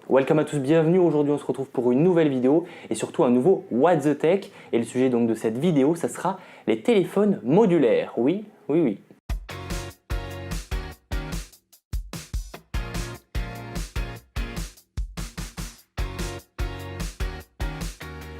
Welcome à tous, bienvenue. Aujourd'hui on se retrouve pour une nouvelle vidéo et surtout un nouveau What the Tech. Et le sujet donc de cette vidéo, ça sera les téléphones modulaires. Oui.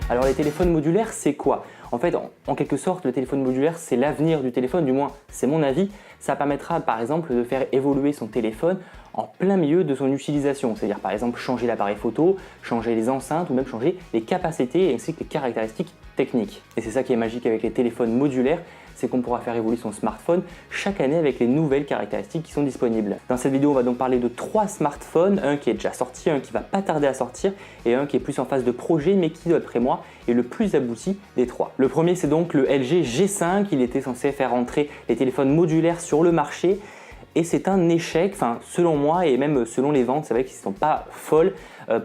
Alors les téléphones modulaires, c'est quoi? En fait, en quelque sorte, le téléphone modulaire, c'est l'avenir du téléphone, du moins c'est mon avis. Ça permettra par exemple de faire évoluer son téléphone en plein milieu de son utilisation. C'est-à-dire par exemple changer l'appareil photo, changer les enceintes ou même changer les capacités ainsi que les caractéristiques techniques. Et c'est ça qui est magique avec les téléphones modulaires, c'est qu'on pourra faire évoluer son smartphone chaque année avec les nouvelles caractéristiques qui sont disponibles. Dans cette vidéo, on va donc parler de 3 smartphones, un qui est déjà sorti, un qui va pas tarder à sortir et un qui est plus en phase de projet mais qui, d'après moi, est le plus abouti des 3. Le premier, c'est donc le LG G5. Il était censé faire entrer les téléphones modulaires sur le marché et c'est un échec, selon moi et même selon les ventes, c'est vrai qu'ils ne sont pas folles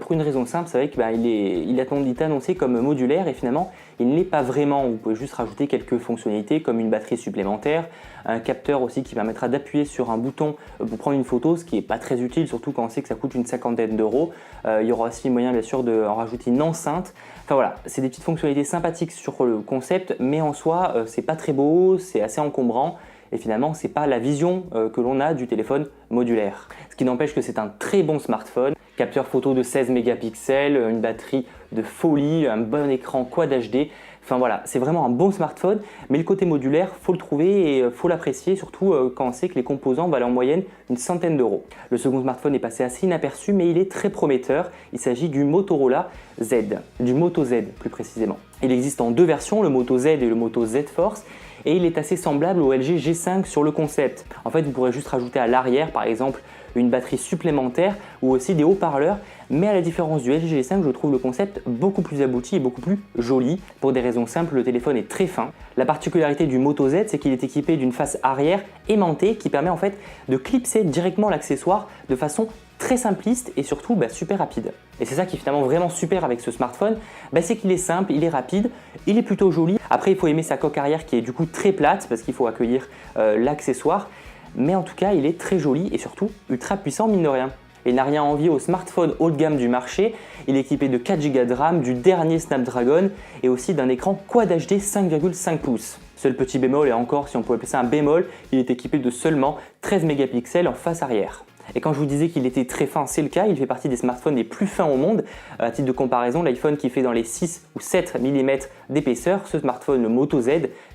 pour une raison simple, c'est vrai qu'il est annoncé comme modulaire et finalement il ne l'est pas vraiment. Vous pouvez juste rajouter quelques fonctionnalités comme une batterie supplémentaire, un capteur aussi qui permettra d'appuyer sur un bouton pour prendre une photo, ce qui n'est pas très utile, surtout quand on sait que ça coûte une cinquantaine d'euros. Il y aura aussi moyen bien sûr d'en rajouter une enceinte. Enfin voilà, c'est des petites fonctionnalités sympathiques sur le concept, mais en soi c'est pas très beau, c'est assez encombrant. Et finalement, ce n'est pas la vision que l'on a du téléphone modulaire. Ce qui n'empêche que c'est un très bon smartphone. Capteur photo de 16 mégapixels, une batterie de folie, un bon écran Quad HD. Enfin voilà, c'est vraiment un bon smartphone, mais le côté modulaire, faut le trouver et faut l'apprécier, surtout quand on sait que les composants valent en moyenne une centaine d'euros. Le second smartphone est passé assez inaperçu, mais il est très prometteur. Il s'agit du Motorola Z, du Moto Z plus précisément. Il existe en deux versions, le Moto Z et le Moto Z Force. Et il est assez semblable au LG G5 sur le concept. En fait, vous pourrez juste rajouter à l'arrière, par exemple, une batterie supplémentaire ou aussi des haut-parleurs. Mais à la différence du LG G5, je trouve le concept beaucoup plus abouti et beaucoup plus joli. Pour des raisons simples, le téléphone est très fin. La particularité du Moto Z, c'est qu'il est équipé d'une face arrière aimantée qui permet en fait de clipser directement l'accessoire de façon très simpliste et surtout super rapide. Et c'est ça qui est finalement vraiment super avec ce smartphone, c'est qu'il est simple, il est rapide, il est plutôt joli. Après, il faut aimer sa coque arrière qui est du coup très plate parce qu'il faut accueillir l'accessoire. Mais en tout cas, il est très joli et surtout ultra puissant mine de rien. Il n'a rien à envier au smartphone haut de gamme du marché. Il est équipé de 4 Go de RAM, du dernier Snapdragon et aussi d'un écran Quad HD 5,5 pouces. Seul petit bémol, et encore si on peut appeler ça un bémol, il est équipé de seulement 13 mégapixels en face arrière. Et quand je vous disais qu'il était très fin, c'est le cas, il fait partie des smartphones les plus fins au monde. À titre de comparaison, l'iPhone qui fait dans les 6 ou 7 mm d'épaisseur, ce smartphone, le Moto Z,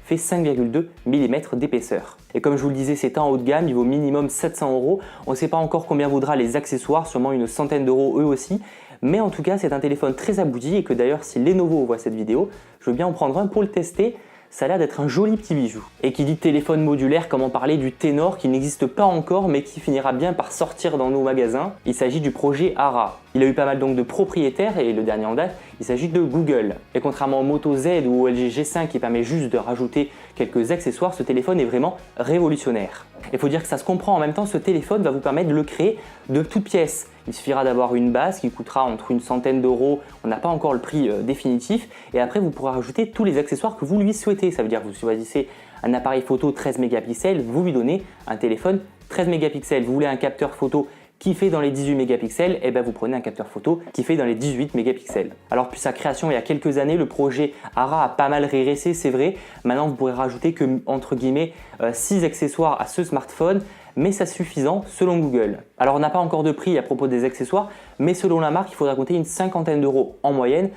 fait 5,2 mm d'épaisseur. Et comme je vous le disais, c'est un haut de gamme, il vaut minimum 700 euros. On ne sait pas encore combien vaudra les accessoires, sûrement une centaine d'euros eux aussi. Mais en tout cas, c'est un téléphone très abouti et que d'ailleurs, si Lenovo voit cette vidéo, je veux bien en prendre un pour le tester. Ça a l'air d'être un joli petit bijou. Et qui dit téléphone modulaire, comment parler du Ténor qui n'existe pas encore mais qui finira bien par sortir dans nos magasins. Il s'agit du projet Ara. Il a eu pas mal donc de propriétaires et le dernier en date, il s'agit de Google. Et contrairement au Moto Z ou au LG G5 qui permet juste de rajouter quelques accessoires, ce téléphone est vraiment révolutionnaire. Il faut dire que ça se comprend en même temps, ce téléphone va vous permettre de le créer de toutes pièces. Il suffira d'avoir une base qui coûtera entre une centaine d'euros, on n'a pas encore le prix définitif, et après vous pourrez rajouter tous les accessoires que vous lui souhaitez. Ça veut dire que vous choisissez un appareil photo 13 mégapixels, vous lui donnez un téléphone 13 mégapixels. Vous voulez un capteur photo qui fait dans les 18 mégapixels, et vous prenez un capteur photo qui fait dans les 18 mégapixels. Alors depuis sa création il y a quelques années, le projet Ara a pas mal régressé, c'est vrai. Maintenant vous pourrez rajouter que entre guillemets 6 accessoires à ce smartphone, mais c'est suffisant selon Google. Alors on n'a pas encore de prix à propos des accessoires, mais selon la marque, il faudra compter une cinquantaine d'euros en moyenne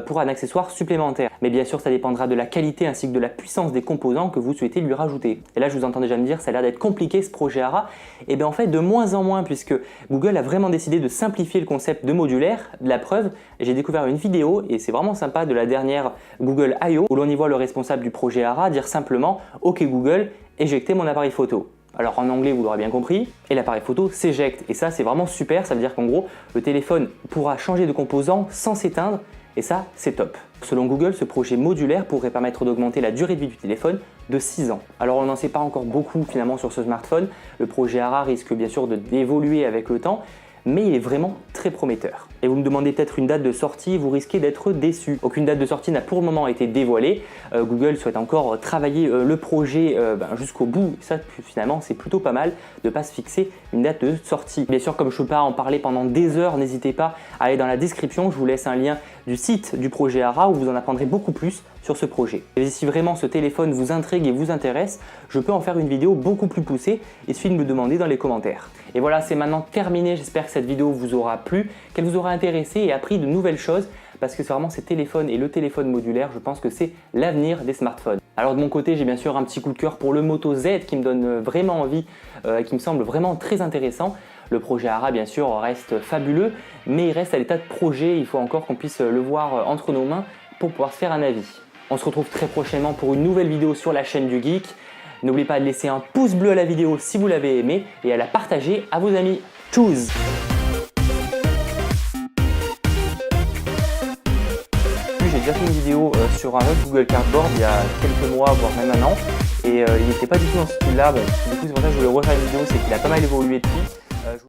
pour un accessoire supplémentaire. Mais bien sûr, ça dépendra de la qualité ainsi que de la puissance des composants que vous souhaitez lui rajouter. Et là, je vous entends déjà me dire, ça a l'air d'être compliqué ce projet Ara. Et bien en fait, de moins en moins, puisque Google a vraiment décidé de simplifier le concept de modulaire. La preuve, j'ai découvert une vidéo, et c'est vraiment sympa, de la dernière Google I.O. où l'on y voit le responsable du projet Ara dire simplement « Ok Google, éjectez mon appareil photo ». Alors en anglais, vous l'aurez bien compris, et l'appareil photo s'éjecte. Et ça, c'est vraiment super, ça veut dire qu'en gros, le téléphone pourra changer de composant sans s'éteindre, et ça, c'est top. Selon Google, ce projet modulaire pourrait permettre d'augmenter la durée de vie du téléphone de 6 ans. Alors on n'en sait pas encore beaucoup finalement sur ce smartphone, le projet Ara risque bien sûr d'évoluer avec le temps, mais il est vraiment très prometteur. Et vous me demandez peut-être une date de sortie, vous risquez d'être déçu. Aucune date de sortie n'a pour le moment été dévoilée. Google souhaite encore travailler le projet jusqu'au bout. Ça, finalement, c'est plutôt pas mal de ne pas se fixer une date de sortie. Bien sûr, comme je ne peux pas en parler pendant des heures, n'hésitez pas à aller dans la description. Je vous laisse un lien du site du projet ARA où vous en apprendrez beaucoup plus sur ce projet. Et si vraiment ce téléphone vous intrigue et vous intéresse, je peux en faire une vidéo beaucoup plus poussée. Il suffit de me demander dans les commentaires. Et voilà, c'est maintenant terminé. J'espère que cette vidéo vous aura plu, qu'elle vous aura intéressé et appris de nouvelles choses parce que c'est vraiment ces téléphones et le téléphone modulaire, je pense que c'est l'avenir des smartphones. Alors de mon côté, j'ai bien sûr un petit coup de cœur pour le Moto Z qui me donne vraiment envie, qui me semble vraiment très intéressant. Le projet ARA, bien sûr, reste fabuleux, mais il reste à l'état de projet. Il faut encore qu'on puisse le voir entre nos mains pour pouvoir se faire un avis. On se retrouve très prochainement pour une nouvelle vidéo sur la chaîne du Geek. N'oubliez pas de laisser un pouce bleu à la vidéo si vous l'avez aimé et à la partager à vos amis. Tchuss! J'ai déjà fait une vidéo sur un autre Google Cardboard il y a quelques mois, voire même un an, et il n'était pas du tout dans ce style-là. Bon, du coup, c'est pour ça que je voulais refaire une vidéo, c'est qu'il a pas mal évolué depuis.